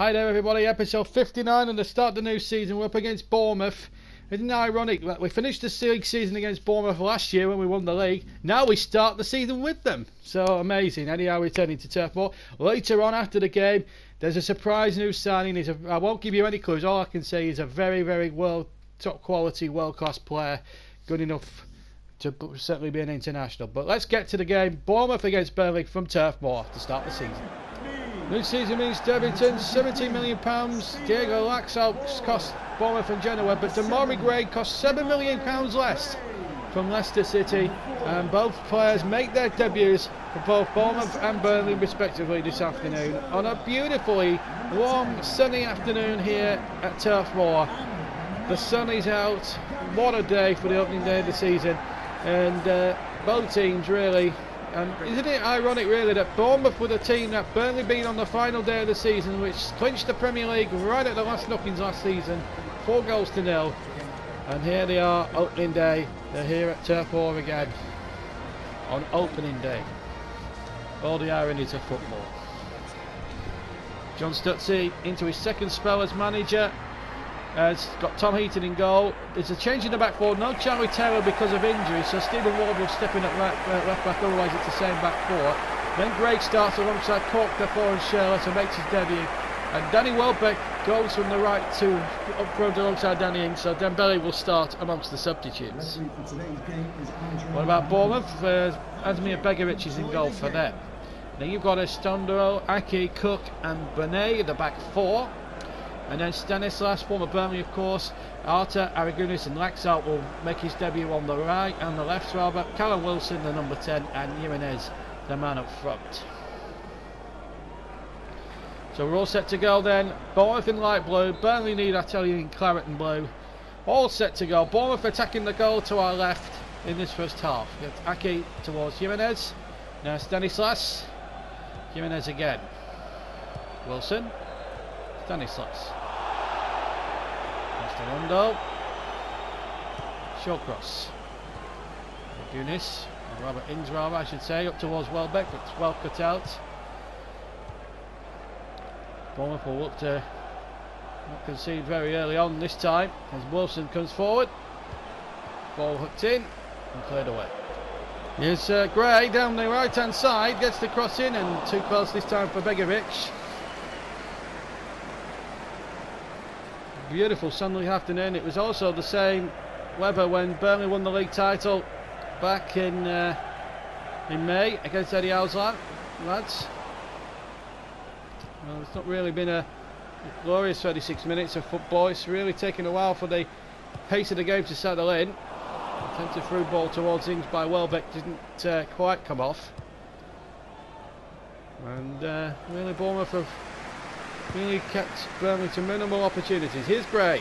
Hi there everybody, episode 59 and the start of the new season. We're up against Bournemouth. Isn't it ironic that we finished the league season against Bournemouth last year when we won the league? Now we start the season with them. So amazing. Anyhow, returning to Turf Moor. Later on after the game, there's a surprise new signing. I won't give you any clues. All I can say is a very, very top quality, world class player. Good enough to certainly be an international. But let's get to the game. Bournemouth against Burnley from Turf Moor to start the season. New season means Debbington, £17 million. Diego Laxalt cost Bournemouth and Genoa, but Demore Gray cost £7 million less from Leicester City. And both players make their debuts for both Bournemouth and Burnley respectively this afternoon on a beautifully warm sunny afternoon here at Turf Moor. The sun is out. What a day for the opening day of the season, and both teams really. And isn't it ironic really that Bournemouth were the team that Burnley beat on the final day of the season, which clinched the Premier League right at the last knockings last season, 4-0. And here they are, opening day. They're here at Turf Moor again on opening day. All the ironies of football. John Stutzy into his second spell as manager. Has got Tom Heaton in goal. There's a change in the back four. No Charlie Taylor because of injury, so Stephen Ward will step in at left back, otherwise it's the same back four. Then Greg starts alongside Cork, Defoe and Shirley to make his debut. And Danny Welbeck goes from the right to up front alongside Danny Ings, so Dembele will start amongst the substitutes. What about Bournemouth? Asmir Begovic is in goal for them. Then you've got Estondro, Ake, Cook and Benet, the back four. And then Stanislas, former Burnley of course, Arta, Aragonis and Laxalt will make his debut on the right and the left rather. Callum Wilson, the number 10, and Jimenez, the man up front. So we're all set to go then. Bournemouth in light blue, Burnley need, I tell you, in claret and blue. All set to go. Bournemouth attacking the goal to our left in this first half. Ake towards Jimenez. Now Stanislas. Jimenez again. Wilson. Stanislas. Rondo. Shawcross. Gunis. Robert Ings rather I should say, up towards Welbeck, but it's well cut out. Bournemouth will look to not concede very early on this time as Wilson comes forward. Ball hooked in and cleared away. Here's Gray down the right hand side, gets the cross in and too close this time for Begovic. Beautiful sunny afternoon. It was also the same weather when Burnley won the league title back in May against Eddie Howe's lads. Well, it's not really been a glorious 36 minutes of football. It's really taken a while for the pace of the game to settle in. Attempted through ball towards Ings by Welbeck didn't quite come off. And really Bournemouth have really kept Burnley to minimal opportunities. Here's Gray.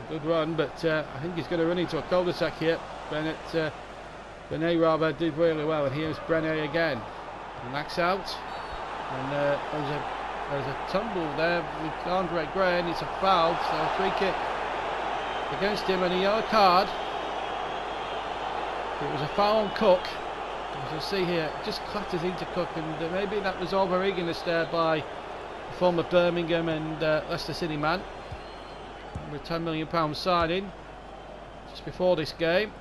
Good run, but I think he's going to run into a cul-de-sac here. Benet rather did really well, and here's Brené again. Knacks out, and there's a tumble there with Andre Gray, and it's a foul, so a free kick against him and a yellow card. It was a foul on Cook. As you'll see here, it just clatters into Cook, and maybe that was over eagerness there by the former Birmingham and Leicester City man with £10 million signing just before this game.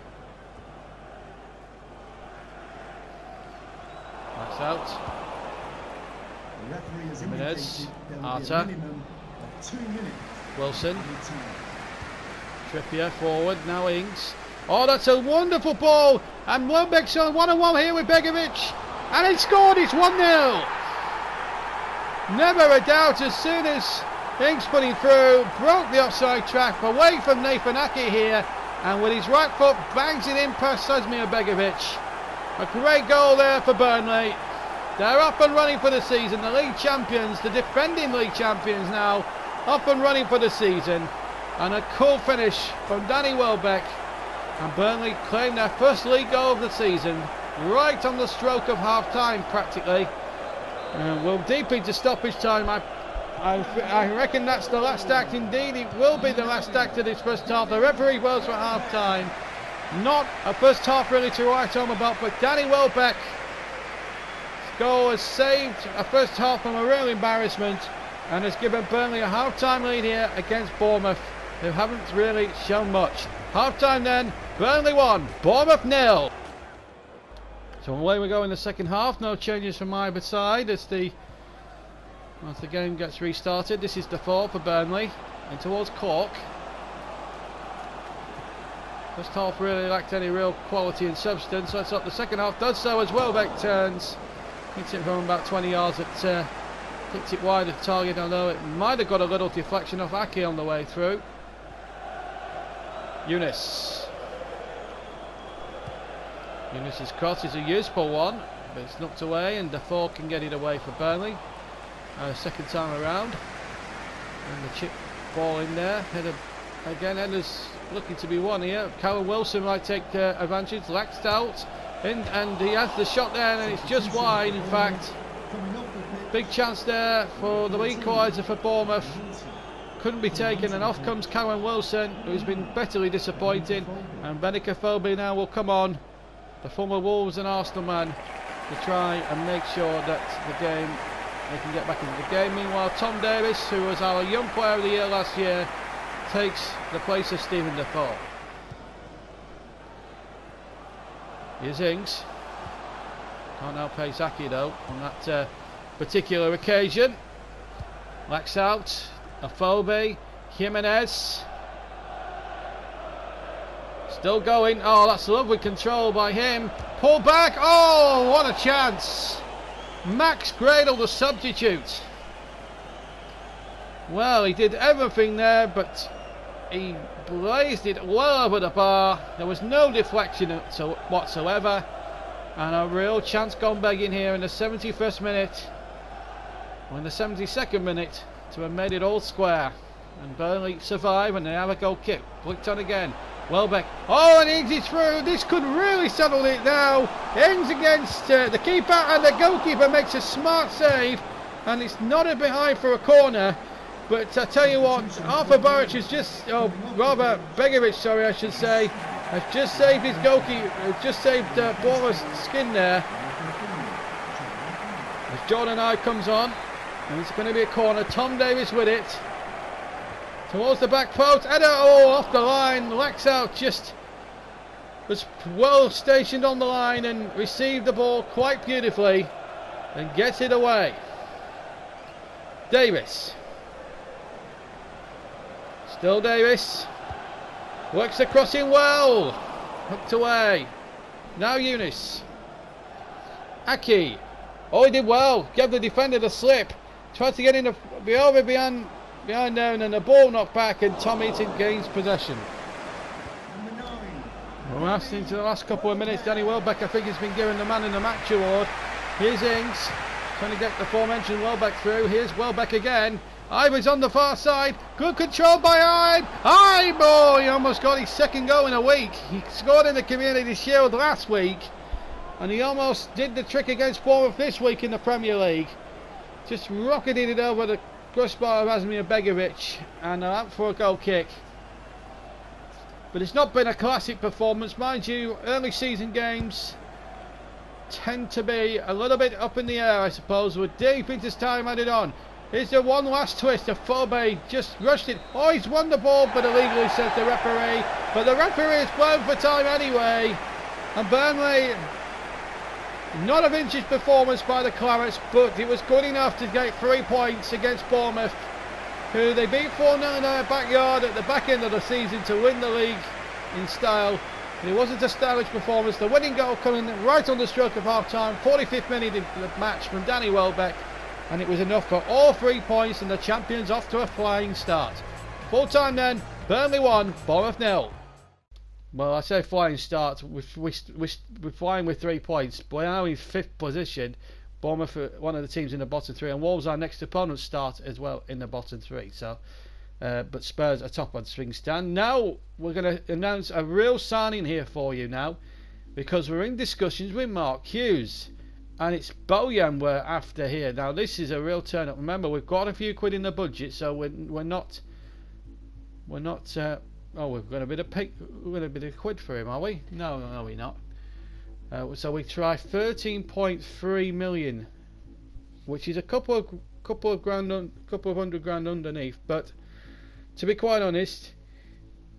That's out. Jimenez, Arta, Wilson, Trippier forward, now Ings. Oh, that's a wonderful ball, and Welbeck's on 1-on-1 here with Begovic, and he scored. It's 1-0. Never a doubt. As soon as Ings put him through, broke the offside trap away from Nathan Ake here, and with his right foot bangs it in past Asmir Begovic. A great goal there for Burnley. They're up and running for the season. The league champions, the defending league champions now, up and running for the season, and a cool finish from Danny Welbeck. And Burnley claim their first league goal of the season, right on the stroke of half-time practically. We're deep into stoppage time. I reckon that's the last act. Indeed, it will be the last act of this first half. The referee blows for half-time. Not a first half really to write home about, but Danny Welbeck goal has saved a first half from a real embarrassment and has given Burnley a half-time lead here against Bournemouth, who haven't really shown much. Half-time then, Burnley 1, Bournemouth 0. So away we go in the second half. No changes from either side as the game gets restarted. This is the fourth for Burnley and towards Cork. First half really lacked any real quality and substance. Let's hope the second half does so as well. Welbeck turns, hits it from about 20 yards. Hits it wide of the target, although it might have got a little deflection off Aki on the way through. Eunice's cross is a useful one, but it's knocked away, and Defoe can get it away for Burnley. Second time around, and the chip ball in there. Header again. Header's looking to be won here. Callum Wilson might take advantage. Laxed out, and he has the shot there, and it's just wide. In fact, big chance there for the equaliser for Bournemouth. Couldn't be taken, and off comes Callum Wilson, who's been bitterly disappointing. And Benica Phobie now will come on, the former Wolves and Arsenal man, to try and make sure that they can get back into the game. Meanwhile, Tom Davis, who was our young player of the year last year, takes the place of Stephen Defoe. Here's Ings. Can't outpace Aki though on that particular occasion. Lax out. Afobe. Jimenez. Still going. Oh, that's lovely control by him. Pull back. Oh, what a chance. Max Gradle, the substitute. Well, he did everything there, but he blazed it well over the bar. There was no deflection whatsoever, and a real chance gone begging here in the 71st minute, or in the 72nd minute, to have made it all square. And Burnley survive, and they have a goal kick. Flicked on again. Welbeck. Oh, and Ings is through. This could really settle it now. Ings against the keeper, and the goalkeeper makes a smart save, and it's nodded behind for a corner. But I tell you what, Arthur Baric has just, rather Begovic, sorry, I should say, has just saved his goalkeeper, just saved Bournemouth's skin there. As Jordan I comes on, and it's going to be a corner. Tom Davis with it. Towards the back post, header, off the line. Lax out, just was well stationed on the line and received the ball quite beautifully and gets it away. Davis. Still Davis. Works the crossing well. Hooked away. Now Eunice. Aki. Oh, he did well. Gave the defender the slip. Tried to get in behind there, and then the ball knocked back, and Tom Eaton gains possession. We're asking into the last couple of minutes. Danny Welbeck, I think, has been given the man in the match award. Here's Ings. Trying to get the aforementioned Welbeck through. Here's Welbeck again. Ivor's on the far side. Good control by Ibe. Oh, he almost got his second goal in a week. He scored in the Community Shield last week, and he almost did the trick against Bournemouth this week in the Premier League. Just rocketed it over the crossbar of Asmir Begovic, and out for a goal kick. But it's not been a classic performance, mind you. Early season games tend to be a little bit up in the air, I suppose. We're deep into time added on. Here's the one last twist. Afobe just rushed it. Oh, he's won the ball, but illegally, says the referee. But the referee is blown for time anyway. And Burnley, not a vintage performance by the Clarets, but it was good enough to get 3 points against Bournemouth, who they beat 4-0 in their backyard at the back end of the season to win the league in style. And it wasn't a stylish performance. The winning goal coming right on the stroke of half-time, 45th minute of the match from Danny Welbeck, and it was enough for all 3 points, and the champions off to a flying start. Full time then, Burnley 1, Bournemouth 0. Well, I say flying start. We're flying with 3 points. We're now in 5th position. Bournemouth are one of the teams in the bottom 3, and Wolves, our next opponent, start as well in the bottom 3. So, but Spurs are top on swing stand. Now we're going to announce a real signing here for you now, because we're in discussions with Mark Hughes, and it's Bojan we're after here. Now this is a real turn up. Remember, we've got a few quid in the budget, so we're not. Oh, we're going to bid a quid for him, are we? No, we're not. So we try 13.3 million, which is a couple of hundred grand underneath. But to be quite honest,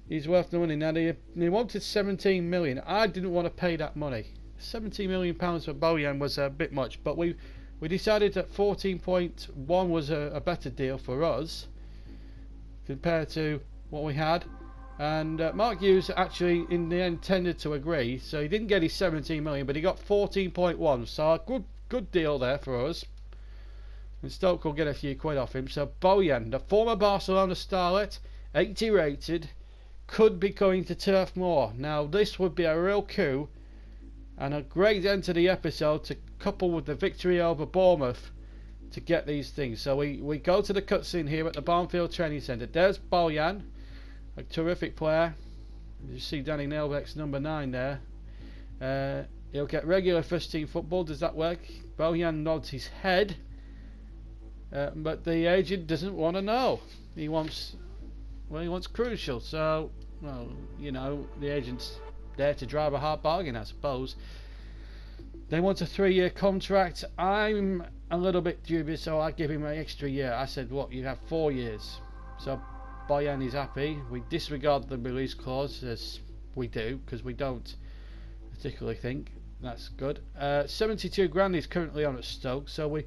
he's worth the money. Now they wanted 17 million. I didn't want to pay that money. 17 million pounds for Bojan was a bit much, but we decided that 14.1 was a better deal for us compared to what we had. And Mark Hughes actually in the end tended to agree, so he didn't get his 17 million, but he got 14.1, so a good deal there for us. And Stoke will get a few quid off him. So Bojan, the former Barcelona starlet, 80 rated, could be going to Turf Moor. Now this would be a real coup and a great end to the episode, to couple with the victory over Bournemouth to get these things. So we go to the cutscene here at the Barnfield Training Centre. There's Bojan, a terrific player. You see Danny Nailbeck's number 9 there. He'll get regular first team football. Does that work? Bojan nods his head, but the agent doesn't want to know. He wants crucial. So, well, you know, the agent's there to drive a hard bargain, I suppose. They want a 3-year contract. I'm a little bit dubious, so I give him an extra year. I said, what, you have 4 years. So Bojan is happy. We disregard the release clause, as we do, because we don't particularly think that's good. 72 grand he's currently on at Stoke, so we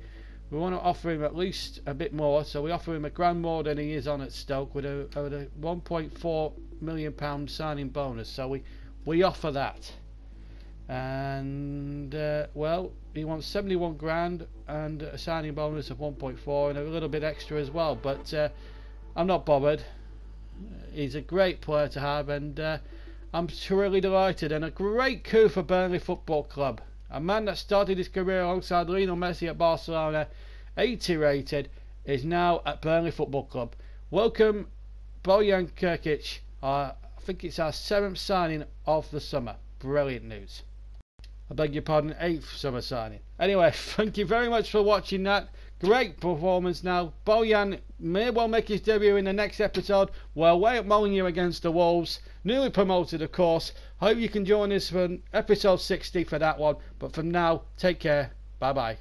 want to offer him at least a bit more. So we offer him a grand more than he is on at Stoke, with a 1.4 million pound signing bonus. So we offer that. And well, he wants 71 grand and a signing bonus of 1.4 and a little bit extra as well, but I'm not bothered. He's a great player to have, and I'm truly delighted, and a great coup for Burnley Football Club. A man that started his career alongside Lionel Messi at Barcelona, 80 rated, is now at Burnley Football Club. Welcome Bojan Krkić. I think it's our 7th signing of the summer. Brilliant news. I beg your pardon, 8th summer signing. Anyway, thank you very much for watching that. Great performance now. Bojan may well make his debut in the next episode. We're away at Molineux against the Wolves. Newly promoted, of course. Hope you can join us for episode 60 for that one. But for now, take care. Bye bye.